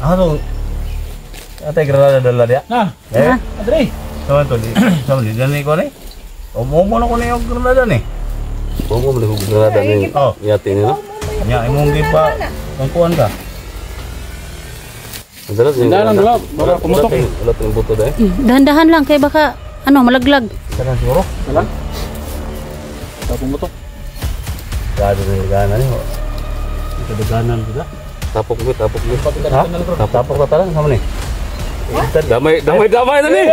Ano? Atay granada dala dia. Nah, Adri. Sama to di. Sama di dani ko ni. Omo na ko ni og granada ni. Omo mo og granada ni. Oh, yati ni no. Nya imong gi pa tangkuan ka. Dalat ni. Dalan dulu, baru pumutok. Dalat ng buto dai. Dahan-dahan lang kay baka ano malaglag. Sana siguro. Dalan. Pumutok. Gado ni gana ni. Kadaganan juga. Tapok mo. Ha? Tapok ka talang sama ni. Damay na ni.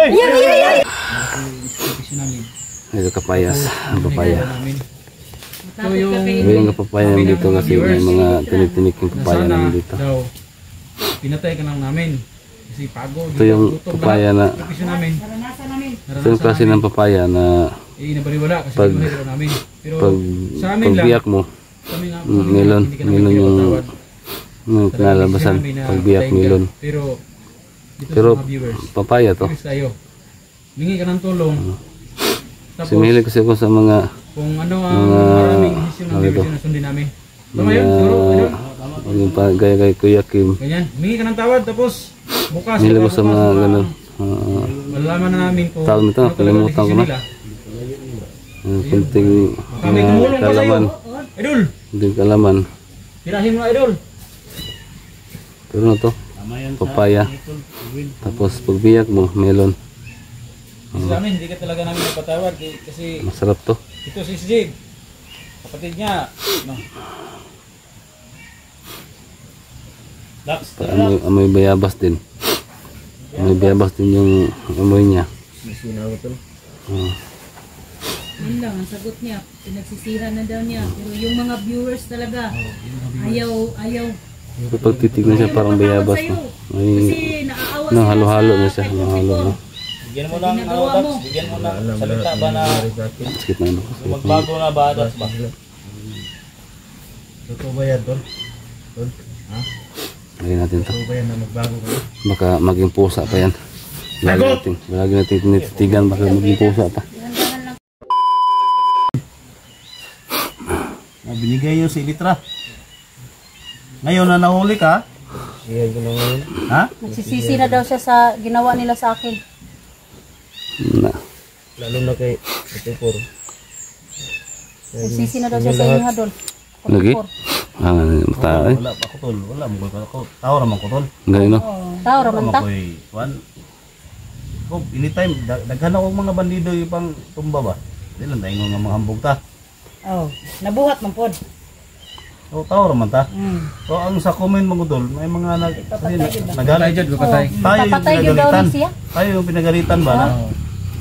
Ito kapayas, ang papaya. Yung papaya namin dito kasi may mga tinik-tinik yung papaya namin dito. Pinatay ka lang namin. Kasi pagod. Ito yung papaya na, ito yung klase ng papaya na pag biyak mo, melon yung pinalabasan, pag biyak melon. Pero papaya to. Mingi ka ng tulong. Sumili kasi ako sa mga kung ano ang maraming desisyon ng division na sundin namin. Tama yun? Yung gaya-gaya Kuya Kim. Ganyan. Mingi ka ng tawad tapos bukas. Sumili ko sa mga gano'n. Malalaman na namin kung tawag nito, kalimutan ko na. Kunting kalaman. Idol! Kunting kalaman. Tirahin mo na, Idol. Pero na to, papaya. Tapos pagbiyak mo, melon. Sa amin, hindi ka talaga namin napatawad kasi masarap to. ito si Jib, kapatid niya. No. Amoy bayabas din. Amoy bayabas din yung amoy niya. Yun lang ang sagot niya. Pinagsisihan na daw niya. Pero yung mga viewers talaga, ayaw. Kapag titignan siya parang bayabas. No? May halo-halo na siya. Halo-halo. Bigyan mo lang bigyan mo lang salita ba na sakit na magbago na ba adas ba? Totoo ba yan, Tol? Ha? Lagyan natin to. Totoo ba yan na magbago ka? Baka maging pusa pa yan. Lagi natin tinitigan baka maging pusa pa. Binigay yung si Litra. Ngayon na nahuli ka? Ha? Nagsisisi na daw siya sa ginawa nila sa akin. Na. Lalo na kay Tipor. Nagsisisi na daw siya sa inyo, Hadol. Lagi? Mata eh. Wala pa ko, Tol. Wala mo ko. Tao naman ko, Tol. Ganyan no? Tao raman ta. Oh, anytime daghan ako mga bandido ipang tumba ba? Di lang tayo nga mga hambog ta. Oh, nabuhat man pod. So tao raman ta. So ang sa comment mo Tol, may mga naghalay jud patay. Papatay gyud daw ni siya. Tayo yung pinagalitan ba na?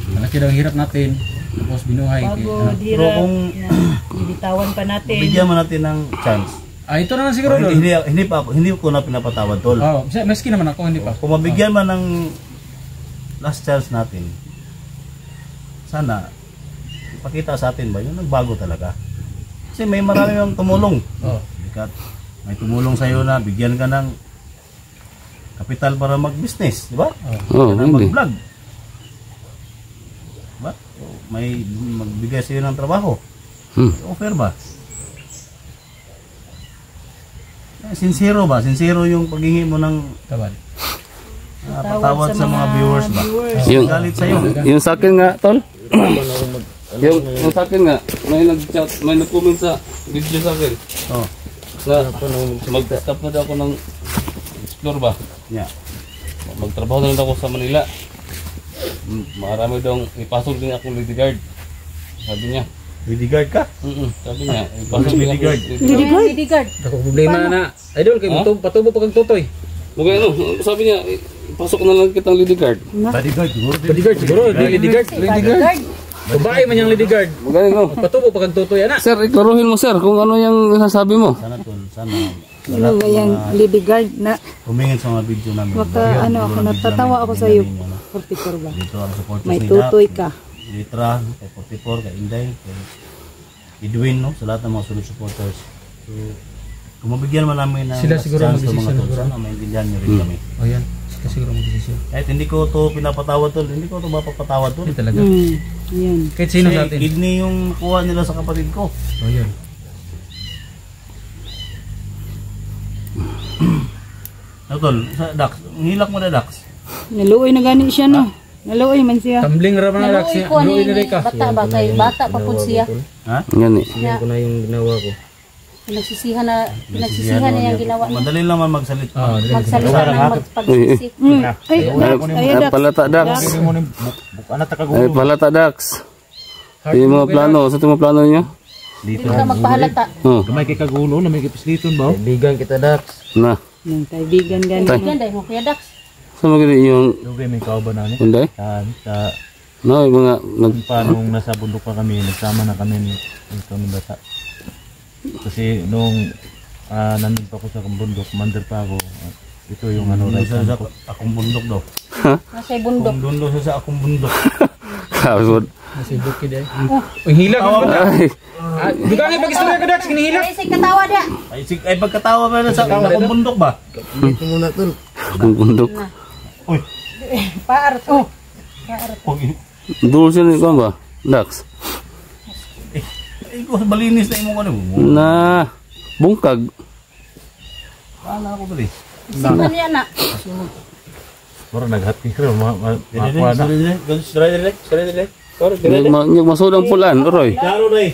Malaki daw ang hirap natin. Tapos binuhay. Pero kung bitawan pa natin. bigyan mo natin ng chance. Ito na siguro Tol. Hindi ko na pinapatawad, Tol. Oh, maski naman ako hindi pa. Kung mabigyan man ng last chance natin, sana ipakita sa atin ba yung nagbago talaga. Kasi may marami yung tumulong. May tumulong sa iyo na bigyan ka ng kapital para mag-business, di ba? Mag-vlog. Diba? May magbigay sa iyo ng trabaho. Offer ba? Sincero ba? Sincero yung paghingi mo ng patawad sa mga viewers ba? Galit sa iyo. Yung sa akin nga, Tol. yung sa akin nga, may nag-chat, may nag-comment sa video sa akin. Na mag-stop na daw ako ng explore ba? Yeah. Magtrabaho na lang ako sa Manila. Marami daw ipasok din akong lady guard. Sabi niya. Lady guard ka? Sabi niya, ipasok din ako Lady guard. Ako problema na. Idol, kay patubo pa kang tutoy. Sabi niya, ipasok na lang kitang lady guard. Bodyguard siguro. Bodyguard siguro, lady guard. Babae man yung lady guard. Patubo pa kang tutoy, ana. Sir, iklaruhin mo sir kung ano yung nasasabi mo. Sana Tol, sana. Ano ba yung lady guard na Tumingin sa mga video namin. baka ano ako natatawa ako sa iyo. 44 ba? Dito ang supporters May nila. tutoy ka. Litra, kay 44, kay Inday, kay Edwin, no? Sa lahat ng mga solid supporters. So, kung mabigyan man namin ng Sila siguro chance ng mga mag-desisyon tol, siguro. sana maintindihan nyo rin kami. O yan, sila siguro mag-desisyon. Kahit hindi ko to pinapatawad tol, hindi ko to mapapatawad tol. Hindi talaga. Yan. Kahit sino sa Kasi atin. kidney yung kuha nila sa kapatid ko. O yan. Tol, sa Dax, hilak mo na Dax. Naluoy na gani siya no. Naluoy man siya. Tumbling ra man Dax. Naluoy ko Luoy ni na rin ka. bata ba kay bata pa pud siya. Ha? Yan eh. Yan ko na yung ginawa ko. Pinagsisihan na yung ginawa niya. Madali naman magsalit. Magsalita ng magpagsisi. Ay, Ay, palata Dax. Ay, palata Dax. Yung mga plano, sa mga plano niyo? Dito ka magpahalata. Oh, Gamay kay kagulo na may kipisliton ba? Kaibigan kita Dax. na. Nang kaibigan gani. Yan dahil mo kuya Dax. Sa mga yung Lugay may kauban na ni. Unday? Sa No, yung mga nung nasa bundok pa kami, nagsama na kami nito ng bata. Kasi nung nandun pa ako sa bundok, commander pa ako. Ito yung ano, right hand ko. Akong bundok daw. Nasa bundok. Akong bundok sa akong bundok. Kapsod. Nasa bukid eh. Ang hila ka ba? Ay, Di ka nga pag-istorya ka Dax, kinihila. Ay, say katawa dia. Ay pagkatawa pa na sa akong bundok ba? ang bundok. Uy, Paar to. Dulce ni ko ba? Dax. ay ko balinis na imo ko Na bungkag. Paano ako bali? Siman niya na. Mura naghati ro Makuha na. Yung masudang pulan, Roy. Klaro day,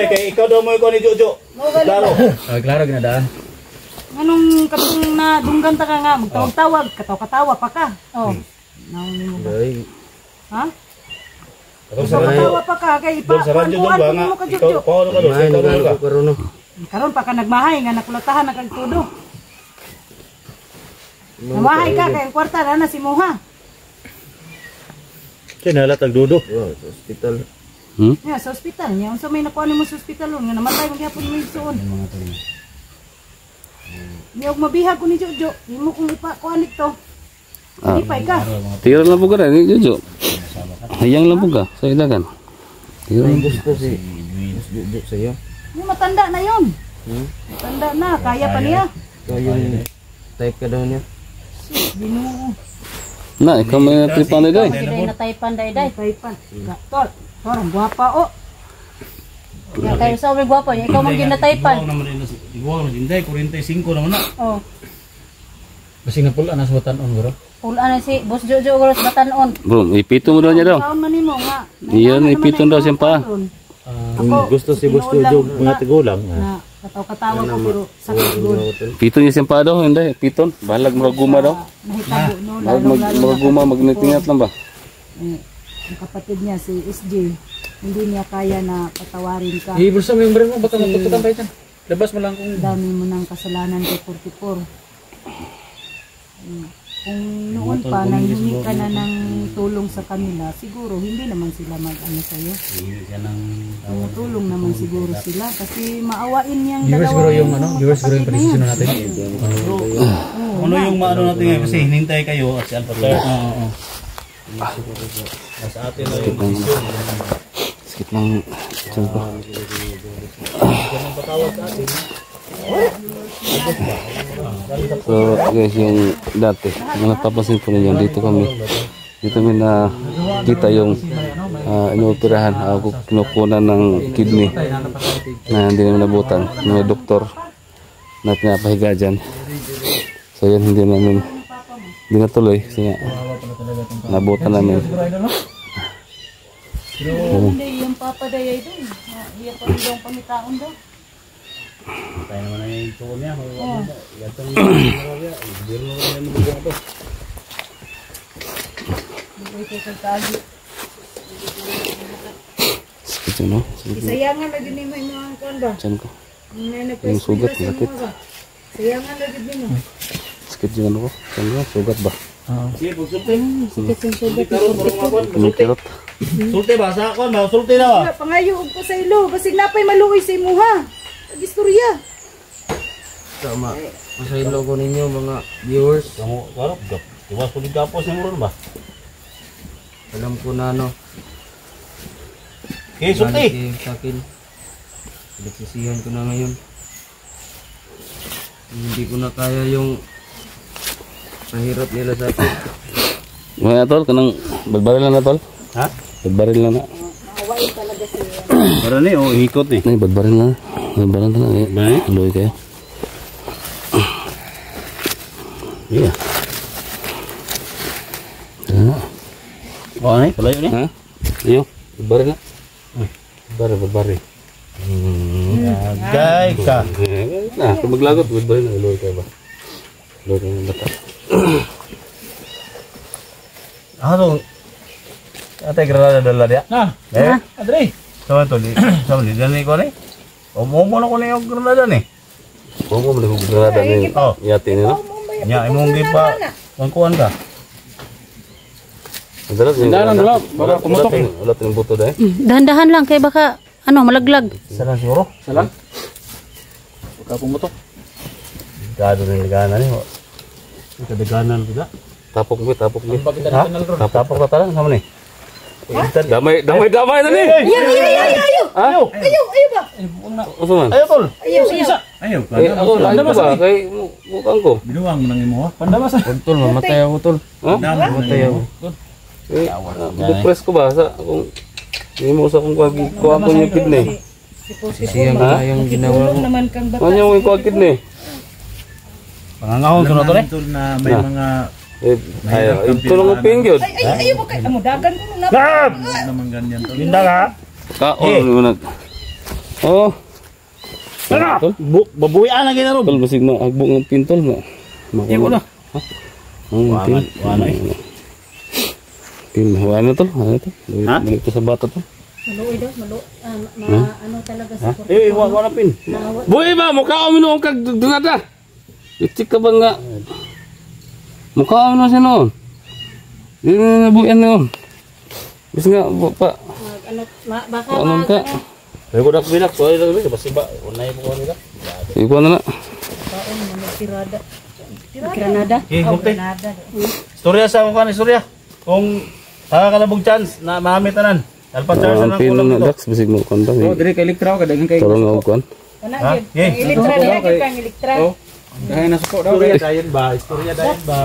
kay ikaw daw mo ikaw ni Jojo. Klaro. Klaro ginadaan. Anong katong na dunggan ta ka nga magtawag-tawag, katawa pa ka. Oh. Nauni mo ba? Ha? Katawa pa ka kay ipa. Kuan mo ka Jojo. Karon pa ka nagmahay nga nakulatahan na kag todo. Namahay ka kay kwarta na si Moha. Kinala tag dudo. Yeah, sa ospital niya. Unsa may nakuha nimo sa ospital nga namatay magyapon mo igsoon. Niyog mabihag ko ni Jojo. Imo kung ipa kuan ito. Ipay ka. Tira lang po ka rin, Jojo. Hayang lang po ka sa ilagan. Tira lang. Gusto si Jojo sa'yo. Yung matanda na yun. Matanda na, kaya pa niya. So yung type ka daw niya. Binuo. Na, ikaw may tripan na day. Day na taypan day. Taypan. Tol, torang guwapa o. Yan kayo sa umi gwapo. Ikaw man ginataypan. Igual naman Inday, 45 naman na. Oh. Kasi nga pula nasa batanon bro. Pulaan na si Boss Jojo Goros Batanon. Bro, ipito mo daw niya daw. Kaon man nimo nga. Iyan, ipiton daw siyang pa. Gusto si Boss Jojo mga tigulang. Na kataw-katawa ko pero sakit gud. Piton niya siyang pa daw, hindi. Piton. Balag maraguma daw. Nahitabo no Balag maraguma, magnitingat lang ba? Ang kapatid niya si SJ. Hindi niya kaya na patawarin ka. Ibulsa mo yung baril mo, baka maputukan tayo dyan. Labas mo lang kung... Dami mo ng kasalanan kay 44. Kung noon pa nanghingi ka na ng tulong sa kanila, siguro hindi naman sila mag-ano sa'yo. Tulong naman siguro sila kasi maawain niyang Viewers siguro yung ano, viewers siguro yung presisyon natin. Ano yung maano natin ngayon kasi hinintay kayo at si Alpha Sir. Oo. Sa atin na yung desisyon. Sakit ng tiyan ko. So guys, yung dati, kung napapansin po ninyo, dito kami na kita yung inuoperahan, kinukunan ng kidney na hindi naman nabutan. May doktor na pinapahiga dyan. So yan, hindi natuloy kasi nga nabutan namin. Hindi yung papadayay doon. Iya pa rin yung pangitaon doon. Tayo naman na yung tuon niya. Yan ito naman yung marabya. Biro naman yung mabubuha ito. Hindi kayo kagkagi. Sakit yun, no? Sayangan lagi ni mo yung mga kuwan ba? Tiyan ko. Yung sugat, sakit. Sayangan lagi ni mo. Sakit yung ano ko. Tiyan ko, sugat ba? Sige, pagsulti. Sakit yung sugat. Kumikirot. Sulti ba? Sa ako, sulti na ba? Pangayo ko sa ilo. Basig napay maluoy sa imuha. Pag-istorya. Sama. Masaylo ko ninyo mga viewers. Kamu, karap, iwas ko din kapos yung muron ba? Alam ko na ano. Okay, sulti. Sa akin. Pinagsisihan ko na ngayon. Hindi ko na kaya yung mahirap nila sa akin. Mga tol, kanang balbaril na tol? Ha? Balbaril na. Maawain talaga siya. Para ni, hikot ni. Ay, balbaril na. Balbaril na. Ba? Aloy kayo. Iya. Oh, ini palayo ni. Ha? Iyo, bari na. Bari. Gay ka. Nah, kung maglagot, bari na ulo kayo ba? Ulo kayo ng bata. Ano? Ate granada dala dia. Nah, Eh, Adri. sama to di. Sama di dani ko ni. O mo na ko ni og granada ni. Kung mo mali kong granada ni Oh, yati nila. nya imong di pa kuan ka. Dalan dulu, para kumutok. Ulat yung buto dahil. Dahan-dahan lang kay baka malaglag. Salang siguro. Salam. Buka pumutok. Gado ni ligana ni. Ito daganan juga. Tapok mo. Ha? Tapok ka talang sama ni. Damay na ni. Ayo ba? Usuman. Ayo tol. Ayo, Ako lain ko ba? Kay mukhang ko. binuang mo nang imo. Pandabas. Tol, mamatay ako tol. Ha? Mamatay ako. Depress ko ba? Sa akong hindi mo sa akong kuha ko yung kidney. Sisiyang Ha? yung ginawa ko. Naman kang bata. Ano yung kuha kidney? Pangangahon sunod to ni. Tol na may mga Ito lang ang pingyod. Ayaw mo kayo. Dagan mo na. naman ganyan tol. Linda ka. Kaon mo nag. Oh. Ano? Babuyan na ginaro. Tol, basig na agbong ang pintol na. Imo na. Wala eh. Wala tol. Ha? Balik to sa bata to. Maluoy daw. Ano talaga sa korte. Eh, wala pin. Buhay ba? Mukha kami noong kagdungada. Itik ka ba nga? Mukha kami noong siya noon. Hindi na nabuyan noon. Bisa nga pa. Baka Anong ka? Pero ko dak binak so ay lang basta ba unay mo ko nila. Ikaw na na. tirada. Granada. Eh, kumte. Storya sa mo kan istorya. Kung kalabog chance na maami tanan. Alpa chance Ang na pin kulang na dito. dax bisig mo kondang. Oh, dire kay elektra ka dagan kay. Tolong ako kon. Ana Ha? gyud. Eh. Elektra na gyud kang elektra. Oh. Dahil na suko daw Istorya kay. dayon ba? Istorya dayon ba?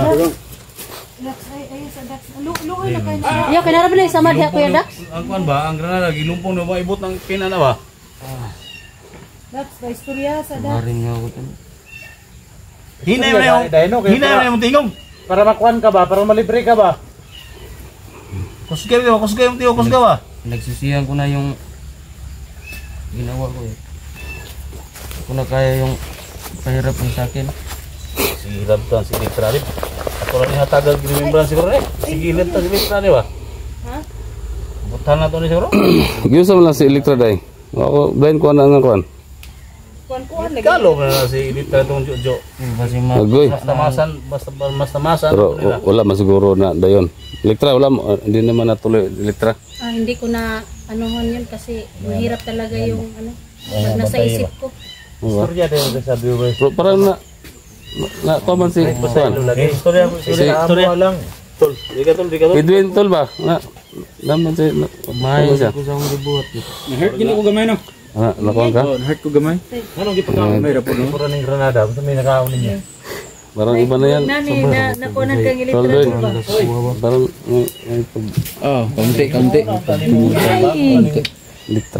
Ay sa Dax. Luoy na kayo. Yo kanara ba na sama diha Kuya Dax? Ang kuan ba? Ang granada gilumpong na ba ibot ng pina na ba? Dax, ba istorya sa Dax. Maring nga ako tan. Hinay mo na yung hinay mo na yung tingog. Para makuan ka ba? Para malibre ka ba? Kusgay mo tiyo, kusgay ba? Nagsisiyan ko na yung ginawa ko eh. Ako na kaya yung pahirap ng sa akin. Sige labtan si Elektra rin. Ako lang ihatagal ginimembran siguro eh. Sige labtan si Elektra rin ba? Ha? Butan na to ni siguro. Giusa man lang si Elektra day. Ako blind ko na nga kuan. Kuan lagi. Kalo na si Elektra itong Jojo. Agoy. Basta tamasan. Pero wala masiguro na dayon. Elektra wala mo, hindi naman natuloy Elektra. Hindi ko na anuhan yun kasi mahirap talaga yung pag nasa isip ko. Istorya din sa viewers. Pero parang na paman si kuan. Istorya lang. Tol, di ka tol. Edwin tol ba? Na naman si may siya. Na-hurt gini ko gamay no. Nakuha ka? Oh, na-hurt ko gamay. Anong gipagkaon may rapor no? Pura ning Granada, basta may nakaon ninyo. Parang iba na yan. Nani na kunan kang Tol elektra doy. ba? Parang may Oh, kaunti. Elektra.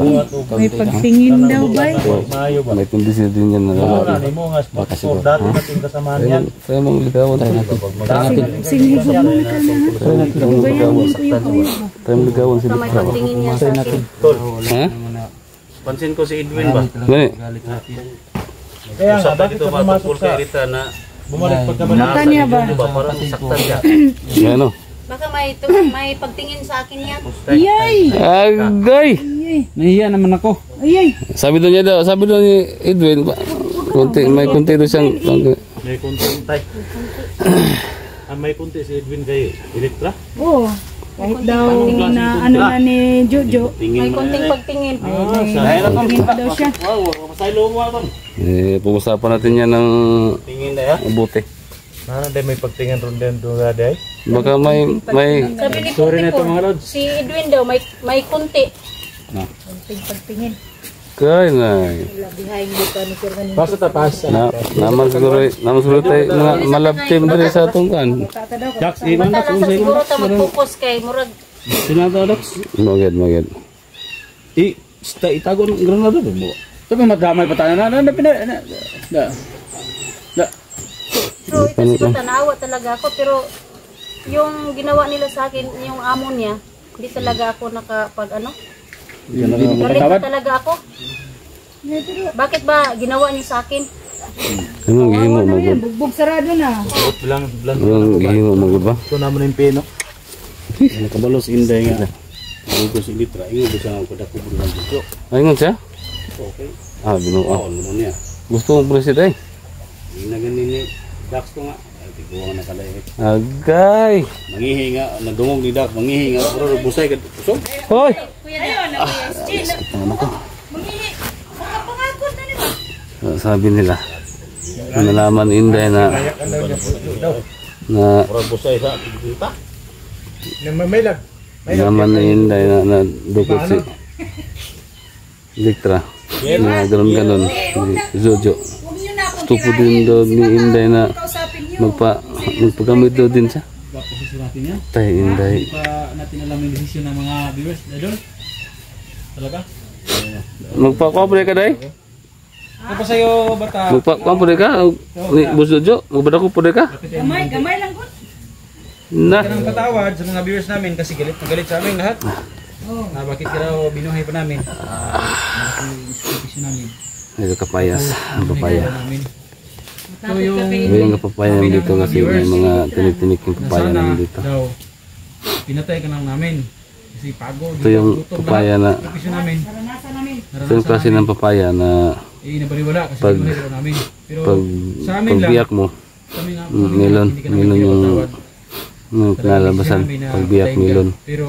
May pagtingin daw ba? Maayo ba? May kondisyon din yan na Wala ni mo nga sponsor dati natin kasamahan yan. Kaya mong ligawan tayo natin. Singil pa mo ka na. Tayo mong ligawan si May Elektra. pagtingin niya sa akin. Tol, Ha? pansin ko si Edwin ba? Gani? Kaya nga, bakit ka pumasok sa na bumalik pagka Mata niya ba? Parang saktan siya. Ano? Baka may pagtingin sa akin yan. Agay! Nahiya naman ako. Sabi doon niya daw, sabi doon ni Edwin, may kunti doon siyang, May kunti tay. May kunti si Edwin kay Elektra. Oo. Kahit daw na na ni Jojo. May konting pagtingin. Tingin pa daw siya. Wow, masaylo mo aton. pag-usapan natin yan ng Tingin na ya. mabuti. May pagtingin ron din doon day. Baka may, Sabi ni Kunti ko, si Edwin daw may kunti. Konting pagtingin. kaya na. Wala behind dito ni Sir Ganin. Basta tapas. Naman siguro tayo mga malab team dito sa atong kan. Dax, Basta lang sa siguro ta mag-focus kay murag Sinata Dax. Magad. Itago ng granada ba mo? Sabi madamay pa tayo na. Pero ito si Bata, naawa talaga ako. Pero yung ginawa nila sa akin, yung amo niya, hindi talaga ako nakapag ano. Galit na talaga ako. Bakit ba ginawa niyo sa akin? Anong gihimo mo gud? Bugbog sarado na. Anong gihimo mo gud ba? Ito naman yung pino. Nakabalos inday nga. Bago si litra, ingon ba siya ang kadako ng budyo. Ayun siya? Okay. Ah, binuo. Oo, naman niya. Gusto mo president? Hindi na ganin ni Dax ko nga. Ay, tiguan na kalahit. Agay. Mangihi nga, nadungog ni Dax, mangihi nga. Pero busay ka, pusog. Hoy. Kuya ayun na kuya. Still. Mangihi. Makapangakot na nila. Sabi nila. Nalaman Inday na Pero busay sa tinta. nalaman ni Inday na dukot si Elektra. Na ganon-ganon si Jojo. Huwag niyo na akong Tupo din daw ni Inday na kausapin niyo. magpagamit daw din siya. Posisyon natin yan. Tay Inday. Hindi pa natin alam yung desisyon ng mga viewers. Idol? Talaga? Magpakuha ka day? Ano pa sa'yo, bata? Magpakuha ka? Ni Boss Jojo? Magbada ko ka? Gamay, gamay lang ko. Na. Ka ng patawad sa mga viewers namin kasi galit na galit sa amin lahat. Na bakit ka raw binuhay pa namin? Desisyon namin. Ito kapayas. Ang papaya. Namin. Matapit ka kay Yung kapapaya namin dito kasi may mga tinik-tinik yung papaya Sana namin dito. daw, pinatay ka lang namin. Kasi pagod. Ito yung papaya na, Desisyon namin. Naranasan namin. ito yung klase ng papaya na Inabaliwala kasi Pag- binuhay ka namin. Pero pag sa amin lang, pagbiyak mo, kami nga, melon, hindi ka namin melon yung pinapatawad. kinalabasan, Talagang namin na pagbiyak patay ka. melon. Pero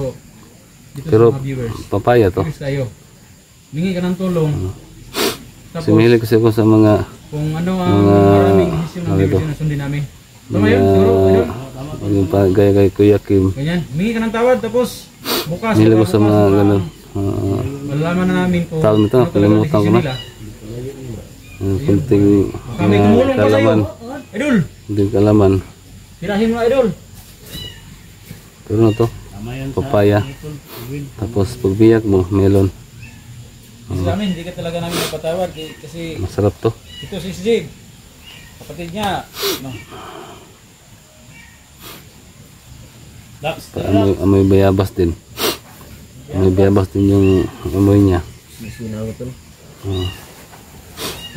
dito Pero sa mga viewers, papaya to. viewers tayo. Mingi ka ng tulong. Tapos Similig kasi ako sa mga kung ano ang mga- maraming desisyon ng ano viewers to? na sundin namin. Tama yun, siguro. Ano? yung gaya kay Kuya Kim. Ganyan. Mingi ka ng tawad tapos bukas. Similig ko sa mga bukas, ganun. malalaman na namin kung Tawag nito, ano talaga kalimutan ko desisyon na. nila. Kunting Kami tumulong pa sa'yo. kalaman. Idol, Kunting kalaman. tirahin mo idol. Pero ano to? Papaya. Tapos pagbiyak mo, melon. Kasi namin, hindi ka talaga namin napatawad kasi Masarap to. ito si Jig. Kapatid niya. No. Dax, Amoy bayabas din. Amoy bayabas din yung amoy niya.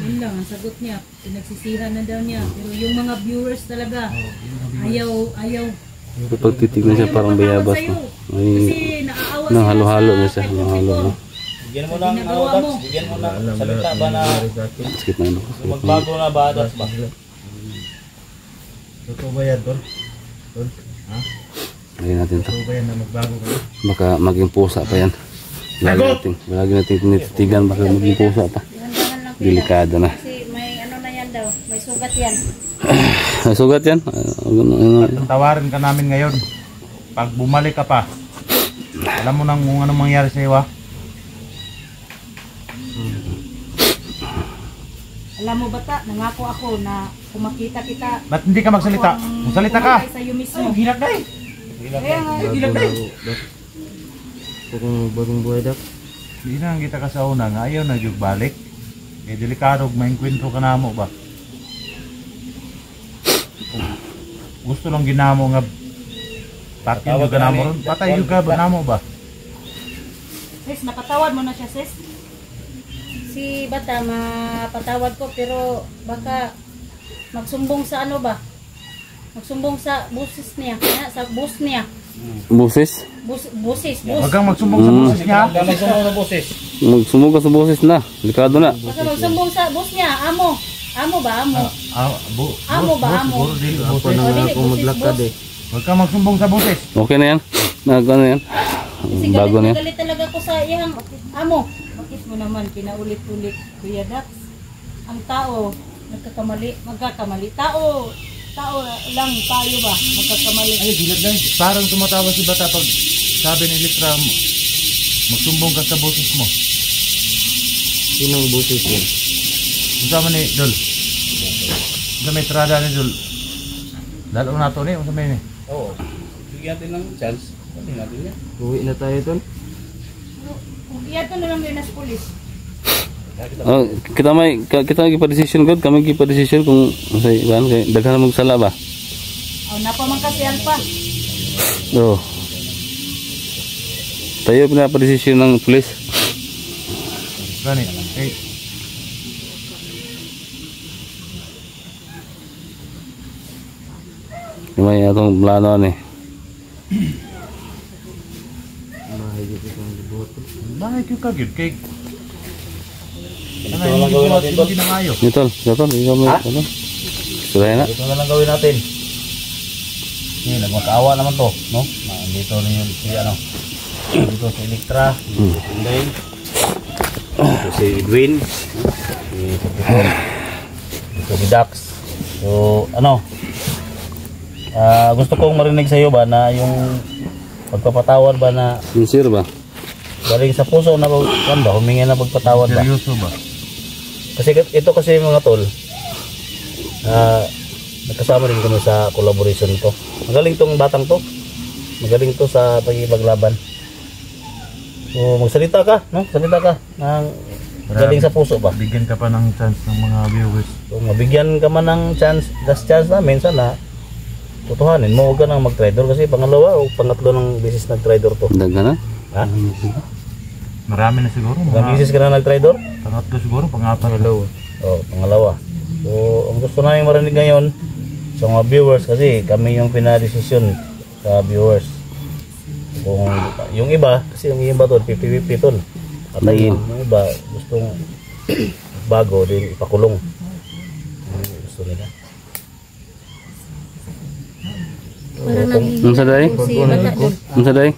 Yun lang ang sagot niya. Pinagsisihan na daw niya. Pero yung mga viewers talaga, ayaw. Kapag titignan siya parang bayabas. No? May Kasi naaawa nang sila halo-halo sa na siya. kay Nang halo Kuko. na. bigyan mo ng ano, Ginagawa Dax, mo. bigyan mo ng salita ba na Sakit na ano. magbago na ba, Dax ba? Totoo ba yan, Tol? Lagyan natin to. Totoo ba yan na magbago ka? Baka maging pusa pa yan. Lagi natin tinititigan baka maging pusa pa. Dahan-dahan lang pila. Delikado na. Kasi may ano na yan daw. May sugat yan. May sugat yan? Tawarin ka namin ngayon. Pag bumalik ka pa, alam mo nang kung anong mangyari sa iyo, ha? Alam mo Bata, nangako ako na kung makita kita, Ba't hindi ka magsalita? Magsalita ka! bumalik sa'yo mismo. Hilak na eh! Kaya nga, Hilak na eh! Kung bagong buhay daw. Hindi na kita ka sa una nga, ayaw na yung balik. Eh, delikado, may enkwentro ka na mo ba? Gusto lang ginamo nga takin yung ka na mo ron. Patay yung ka ba na mo ba? sis, napatawad mo na siya sis. Si Bata, mapatawad ko pero baka magsumbong sa ano ba? Magsumbong sa busis niya. Sa bus niya. Busis? Busis. Huwag kang magsumbong sa boses niya. Gamay sa mga boses. Magsumog ka sa busis na. Delikado na. Baka magsumbong sa bus niya. Amo. Amo ba? Amo. Amo ba? Amo. Siguro dili boses. O, dili, busis, bus. Huwag kang magsumbong sa boses. Okay na yan? Ano yan? Kasi Bago na yan? galit talaga ko sa iyang amo. Bakit mo naman pinaulit-ulit, Kuya Dax? Ang tao, magkakamali. Tao lang tayo ba? Magkakamali. Parang tumatawa si Bata pag sabi ni Litra mo, magsumbong ka sa boses mo. Sinong busis yan? Usama ni Dol. Sa may trada ni Dol. Lalo na to ni, usama ni. Oo. Bigyan natin ng chance. Pati natin yan. Uwi na tayo tol. Kung iyan to na lang yun as pulis. Kita may gipa-decision god, kami gipa-decision kung say ban kay daghan mo sala ba. Napa man kasi alpa. Oh. Tayo pinapa-decision ng pulis. Gani. May atong plano ni. Bakit yung kagid kay Ito lang gawin natin tol. Nitol, ikaw may ano? Suray na. Ito lang gawin natin. Nagmakaawa naman to, no? Dito na yung si ano. Dito si Electra, dito si Inday, dito si Edwin, si Pagkikor, dito si Dax. So, ano? Gusto kong marinig sa iyo ba na yung pagpapatawad ba na Sincere ba? galing sa puso na ba, humingi na pagpatawad ba? seryoso ba? Kasi ito kasi mga tol, nagkasama rin kami sa collaboration to. Magaling tong batang to. Magaling to sa pagipaglaban. So magsalita ka, no? Salita ka ng galing sa puso ba? Bigyan ka pa ng chance ng mga viewers. So mabigyan ka man ng chance, last chance namin sana tutuhanin mo, huwag ka nang mag-trader kasi pangalawa o pangatlo ng beses nag-trader to. Daghan na? Ha? Marami na siguro. Ilang beses ka na nag-trader? Pangatlo siguro, pangapat. Pangalawa. So, ang gusto namin marinig ngayon sa mga viewers kasi kami yung pinadesisyon sa viewers. Kung yung iba, kasi yung iba tol, pipi tol. Patayin. Yung iba, gustong bago din ipakulong. Yung gusto nila. Para naging Unsa day? si bata doon. Unsa day?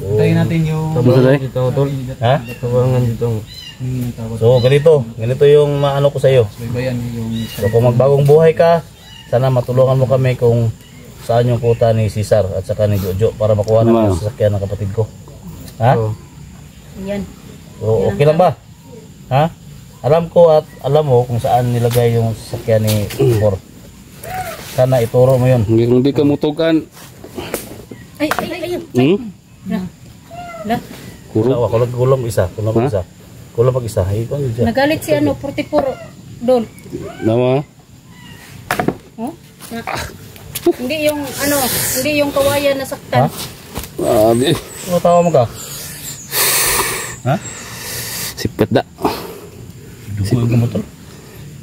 Tayo natin yung Unsa day? Ha? So, ganito yung maano ko sa iyo. So, kung magbagong buhay ka, sana matulungan mo kami kung saan yung kuta ni Cesar at saka ni Jojo para makuha naman ang sasakyan ng kapatid ko. Ha? Yan. So, okay lang ba? Ha? Alam ko at alam mo kung saan nilagay yung sasakyan ni Cor. Sana ituro mo yun. Hindi ka mutukan. Ay. La. Kulang isa. Kulang isa. Kulang pag isa. Ay, kung yun. Nagalit si ano 44 doon. Nama? Oh? Hindi yung ano, hindi yung kawayan na saktan. Abi. Ano tawa mo ka? Ha? Sipyat da. Dugo yung motor?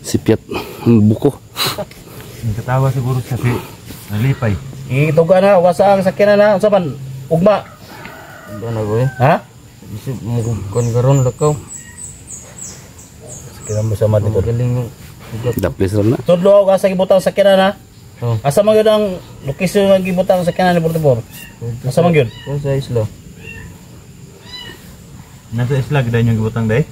Sipyat. Buko. Ang katawa siguro kasi nalipay. Ituga na, wasa ang sakyan na. Usapan, ugma. Ha? Isip mo kung karon lakaw. Sakyan mo sa mati ko. Galing Daplis rin na. Tudlo ako asa gibutang sakyan na. Oh. Asa man yun ang lokasyon ng gibutang sakyan ni 44? Asa man yun? Kung sa isla. Nasa isla gid yung gibutang day.